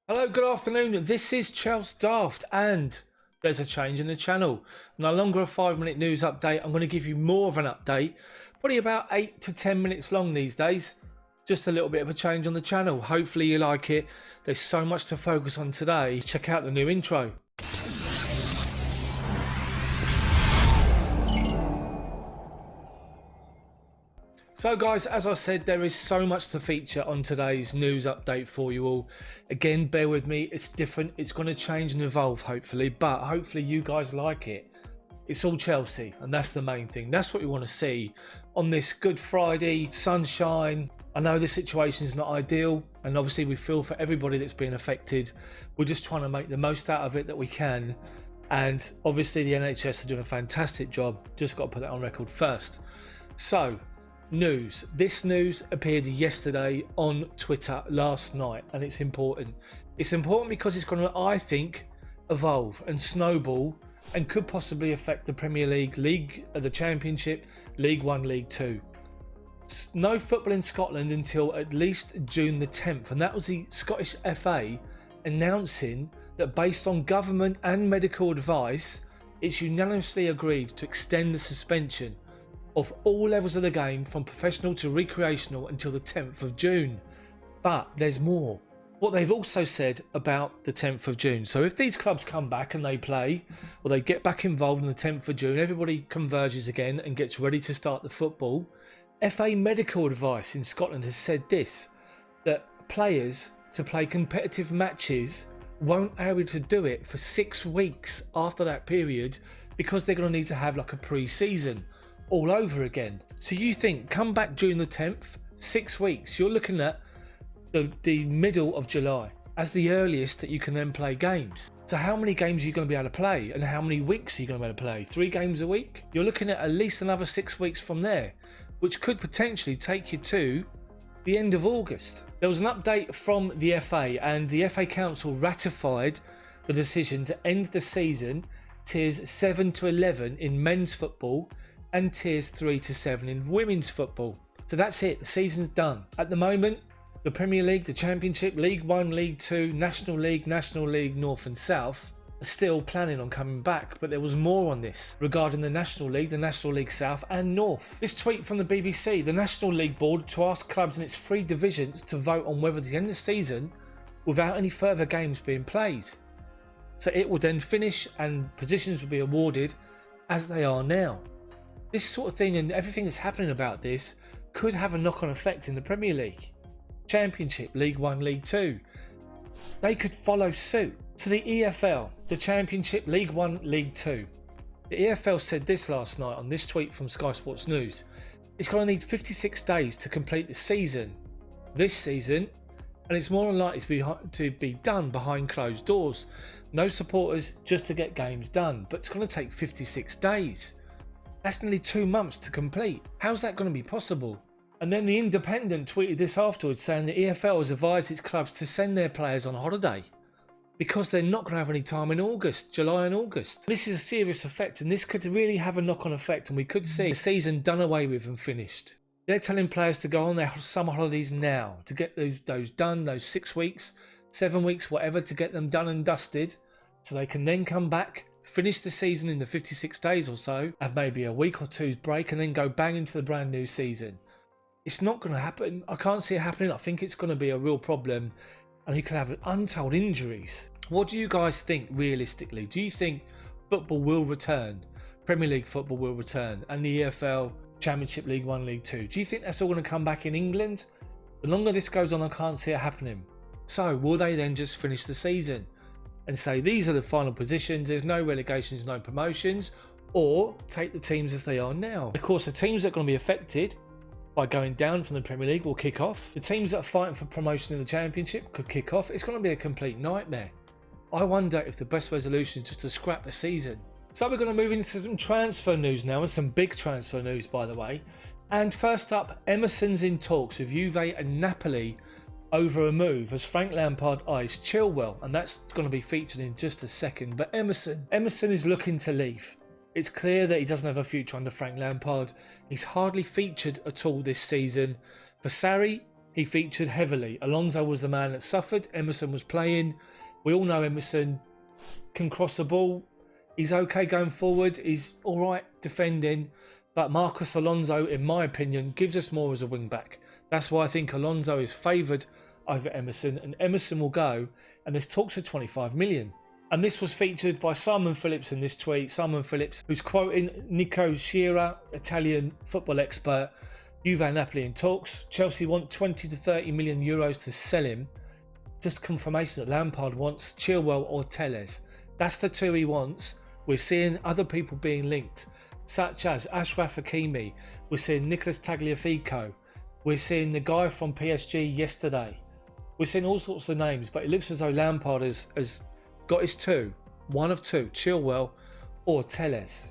Hello, good afternoon. This is Chels Daft, and there's a change in the channel. No longer a 5-minute news update. I'm going to give you more of an update, probably about 8 to 10 minutes long these days. Just a little bit of a change on the channel. Hopefully you like it. There's so much to focus on today. Check out the new intro. So guys, as I said, there is so much to feature on today's news update for you all. Again, bear with me, it's different, it's going to change and evolve hopefully, but hopefully you guys like it. It's all Chelsea, and that's the main thing. That's what we want to see on this Good Friday, sunshine. I know the situation is not ideal, and obviously we feel for everybody that's being affected. We're just trying to make the most out of it that we can. And obviously the NHS are doing a fantastic job. Just got to put that on record first. So, news. This news appeared yesterday on Twitter last night, and it's important. It's important because it's going to, I think, evolve and snowball and could possibly affect the Premier League, the Championship, League One, League Two. No football in Scotland until at least June the 10th, and that was the Scottish FA announcing that based on government and medical advice, it's unanimously agreed to extend the suspension of all levels of the game from professional to recreational until the 10th of June. But there's more. What they've also said about the 10th of June. So if these clubs come back and they play, or they get back involved on the 10th of June, everybody converges again and gets ready to start the football. FA medical advice in Scotland has said this, that players to play competitive matches won't be able to do it for 6 weeks after that period because they're going to need to have like a pre-season all over again. So you think, come back June the 10th, 6 weeks, you're looking at the middle of July as the earliest that you can then play games. So how many games are you going to be able to play, and how many weeks are you going to be able to play? 3 games a week? You're looking at least another 6 weeks from there, which could potentially take you to the end of August. There was an update from the FA, and the FA Council ratified the decision to end the season tiers 7 to 11 in men's football and tiers 3 to 7 in women's football. So that's it, the season's done. At the moment, the Premier League, the Championship, League 1, League 2, National League, North and South are still planning on coming back, but there was more on this regarding the National League South and North. This tweet from the BBC, the National League Board to ask clubs in its 3 divisions to vote on whether to end the season without any further games being played. So it will then finish and positions will be awarded as they are now. This sort of thing and everything that's happening about this could have a knock-on effect in the Premier League, Championship, League 1, League 2. They could follow suit. To the EFL, the Championship, League 1, League 2. The EFL said this last night on this tweet from Sky Sports News. It's going to need 56 days to complete the season this season, and it's more than likely to be done behind closed doors. No supporters, just to get games done, but it's going to take 56 days. That's nearly 2 months to complete. How's that going to be possible? And then the Independent tweeted this afterwards saying the EFL has advised its clubs to send their players on holiday because they're not going to have any time in August, July and August. This is a serious effect, and this could really have a knock-on effect, and we could see the season done away with and finished. They're telling players to go on their summer holidays now to get those done, those 6 weeks, 7 weeks, whatever, to get them done and dusted so they can then come back, finish the season in the 56 days or so, have maybe a week or two's break, and then go bang into the brand new season. It's not going to happen. I can't see it happening. I think it's going to be a real problem, and you can have untold injuries. What do you guys think realistically? Do you think football will return? Premier League football will return, and the EFL, Championship, League 1, League 2. Do you think that's all going to come back in England? The longer this goes on, I can't see it happening. So will they then just finish the season and say these are the final positions, there's no relegations, no promotions, or take the teams as they are now? Of course, the teams that are going to be affected by going down from the Premier League will kick off. The teams that are fighting for promotion in the Championship could kick off. It's going to be a complete nightmare. I wonder if the best resolution is just to scrap the season. So we're going to move into some transfer news now, and some big transfer news, by the way. And first up, Emerson's in talks with Juve and Napoli over a move as Frank Lampard eyes Chilwell, and that's going to be featured in just a second. But Emerson is looking to leave. It's clear that he doesn't have a future under Frank Lampard. He's hardly featured at all this season. For Sarri, he featured heavily. Alonso was the man that suffered. Emerson was playing. We all know Emerson can cross the ball. He's okay going forward. He's all right defending. But Marcos Alonso, in my opinion, gives us more as a wing back. That's why I think Alonso is favoured over Emerson, and Emerson will go, and there's talks of 25 million. And this was featured by Simon Phillips in this tweet. Simon Phillips, who's quoting Nico Sciarra, Italian football expert, Juve and Napoli in talks. Chelsea want 20 to 30 million euros to sell him. Just confirmation that Lampard wants Chilwell or Telles. That's the two he wants. We're seeing other people being linked, such as Ashraf Hakimi. We're seeing Nicolas Tagliafico. We're seeing the guy from PSG yesterday. We're seeing all sorts of names, but it looks as though Lampard has got his two. One of two, Chilwell or Telles.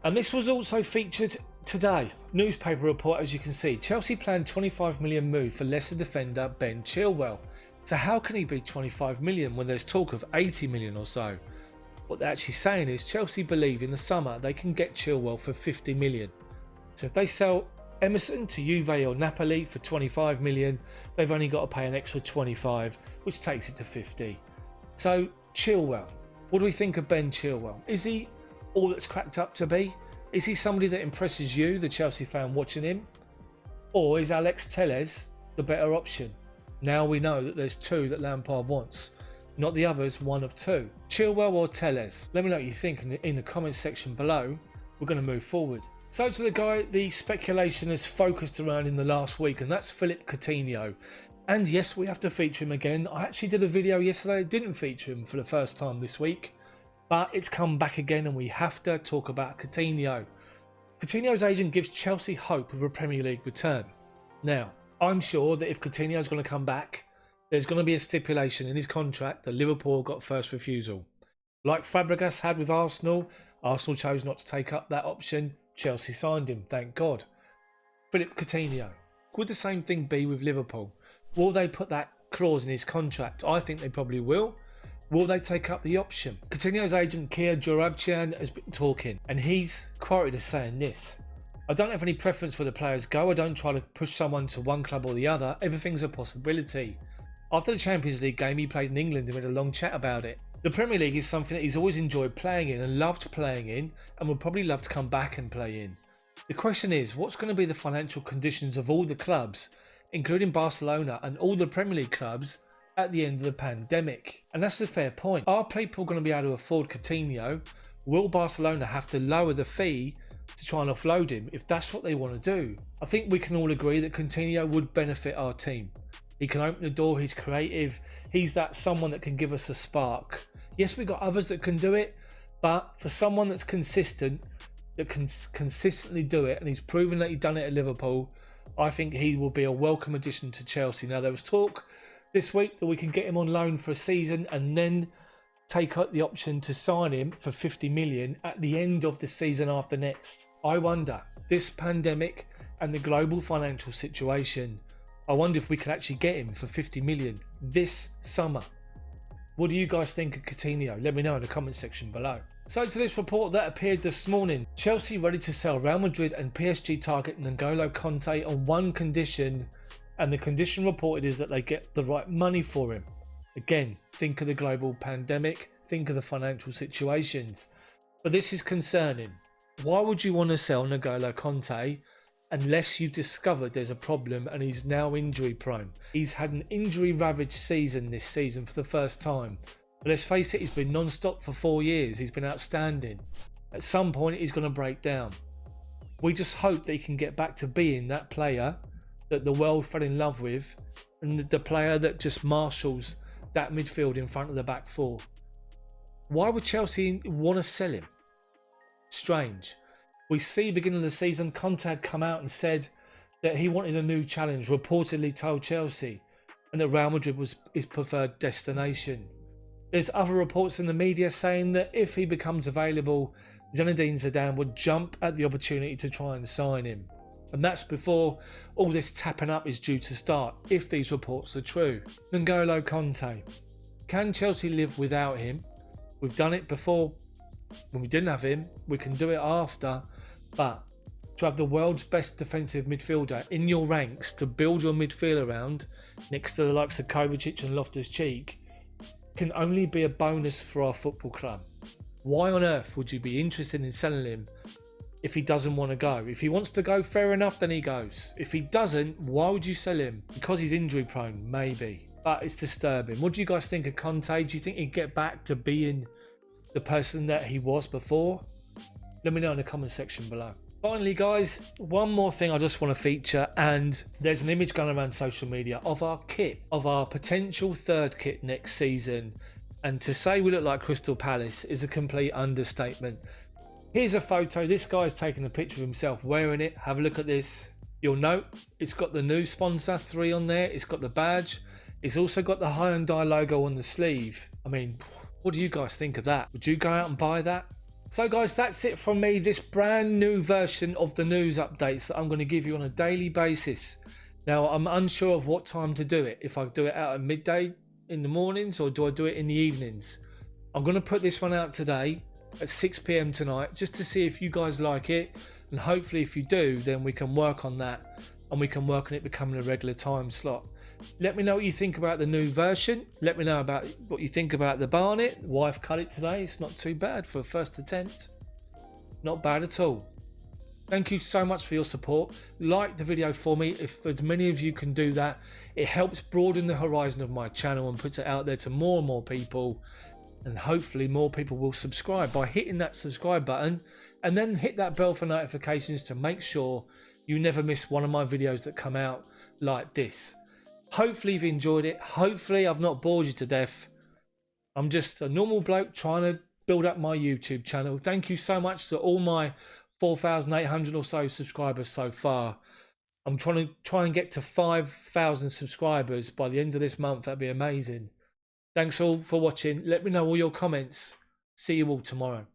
And this was also featured today. Newspaper report, as you can see. Chelsea planned 25 million move for Leicester defender Ben Chilwell. So how can he be 25 million when there's talk of 80 million or so? What they're actually saying is Chelsea believe in the summer they can get Chilwell for 50 million. So if they sell Emerson to Juve or Napoli for 25 million, they've only got to pay an extra 25, which takes it to 50. So Chilwell, what do we think of Ben Chilwell? Is he all that's cracked up to be? Is he somebody that impresses you, the Chelsea fan watching him? Or is Alex Telles the better option? Now we know that there's two that Lampard wants, not the others, one of two. Chilwell or Telles? Let me know what you think in the comment section below. We're going to move forward. So to the guy the speculation has focused around in the last week, and that's Philippe Coutinho. And yes, we have to feature him again. I actually did a video yesterday that didn't feature him for the first time this week, but it's come back again and we have to talk about Coutinho. Coutinho's agent gives Chelsea hope of a Premier League return. Now, I'm sure that if Coutinho is going to come back, there's going to be a stipulation in his contract that Liverpool got first refusal. Like Fabregas had with Arsenal, Arsenal chose not to take up that option. Chelsea signed him, thank God. Philippe Coutinho. Would the same thing be with Liverpool? Will they put that clause in his contract? I think they probably will. Will they take up the option? Coutinho's agent Kia Joorabchian has been talking, and he's quoted as saying this: I don't have any preference where the players go. I don't try to push someone to one club or the other. Everything's a possibility. After the Champions League game he played in England, and we had a long chat about it. The Premier League is something that he's always enjoyed playing in and loved playing in, and would probably love to come back and play in. The question is, what's going to be the financial conditions of all the clubs, including Barcelona and all the Premier League clubs, at the end of the pandemic? And that's a fair point. Are people going to be able to afford Coutinho? Will Barcelona have to lower the fee to try and offload him if that's what they want to do? I think we can all agree that Coutinho would benefit our team. He can open the door, he's creative, he's that someone that can give us a spark. Yes, we've got others that can do it, but for someone that's consistent, that can consistently do it, and he's proven that he's done it at Liverpool, I think he will be a welcome addition to Chelsea. Now, there was talk this week that we can get him on loan for a season and then take up the option to sign him for 50 million at the end of the season after next. I wonder, this pandemic and the global financial situation, I wonder if we could actually get him for 50 million this summer. What do you guys think of Coutinho? Let me know in the comment section below. So to this report that appeared this morning, Chelsea ready to sell Real Madrid and PSG target N'Golo Kante on one condition, and the condition reported is that they get the right money for him. Again, think of the global pandemic, think of the financial situations. But this is concerning. Why would you want to sell N'Golo Kante unless you've discovered there's a problem and he's now injury prone? He's had an injury ravaged season this season for the first time. But let's face it, he's been non-stop for 4 years. He's been outstanding. At some point he's going to break down. We just hope that he can get back to being that player that the world fell in love with, and the player that just marshals that midfield in front of the back four. Why would Chelsea want to sell him? Strange. We see beginning of the season, Conte had come out and said that he wanted a new challenge, reportedly told Chelsea, and that Real Madrid was his preferred destination. There's other reports in the media saying that if he becomes available, Zinedine Zidane would jump at the opportunity to try and sign him. And that's before all this tapping up is due to start, if these reports are true. N'Golo Kante. Can Chelsea live without him? We've done it before when we didn't have him. We can do it after. But to have the world's best defensive midfielder in your ranks to build your midfield around, next to the likes of Kovacic and Loftus-Cheek, can only be a bonus for our football club. Why on earth would you be interested in selling him if he doesn't want to go? If he wants to go, fair enough, then he goes. If he doesn't, why would you sell him? Because he's injury prone, maybe. But it's disturbing. What do you guys think of Kante? Do you think he'd get back to being the person that he was before? Let me know in the comment section below. Finally, guys, one more thing I just want to feature, and there's an image going around social media of our kit, of our potential third kit next season. And to say we look like Crystal Palace is a complete understatement. Here's a photo. This guy's taking a picture of himself wearing it. Have a look at this. You'll note it's got the new sponsor 3 on there. It's got the badge. It's also got the Hyundai logo on the sleeve. I mean, what do you guys think of that? Would you go out and buy that? So guys, that's it from me. This brand new version of the news updates that I'm going to give you on a daily basis. Now, I'm unsure of what time to do it. If I do it out at midday in the mornings, or do I do it in the evenings? I'm going to put this one out today at 6 PM tonight, just to see if you guys like it, and hopefully if you do, then we can work on that, and we can work on it becoming a regular time slot. Let me know what you think about the new version. Let me know about what you think about the Barnet. Wife cut it today. It's not too bad for a first attempt. Not bad at all. Thank you so much for your support. Like the video for me if as many of you can do that. It helps broaden the horizon of my channel and puts it out there to more and more people. And hopefully more people will subscribe by hitting that subscribe button, and then hit that bell for notifications to make sure you never miss one of my videos that come out like this. Hopefully you've enjoyed it. Hopefully I've not bored you to death. I'm just a normal bloke trying to build up my YouTube channel. Thank you so much to all my 4,800 or so subscribers so far. I'm trying to get to 5,000 subscribers by the end of this month. That'd be amazing. Thanks all for watching. Let me know all your comments. See you all tomorrow.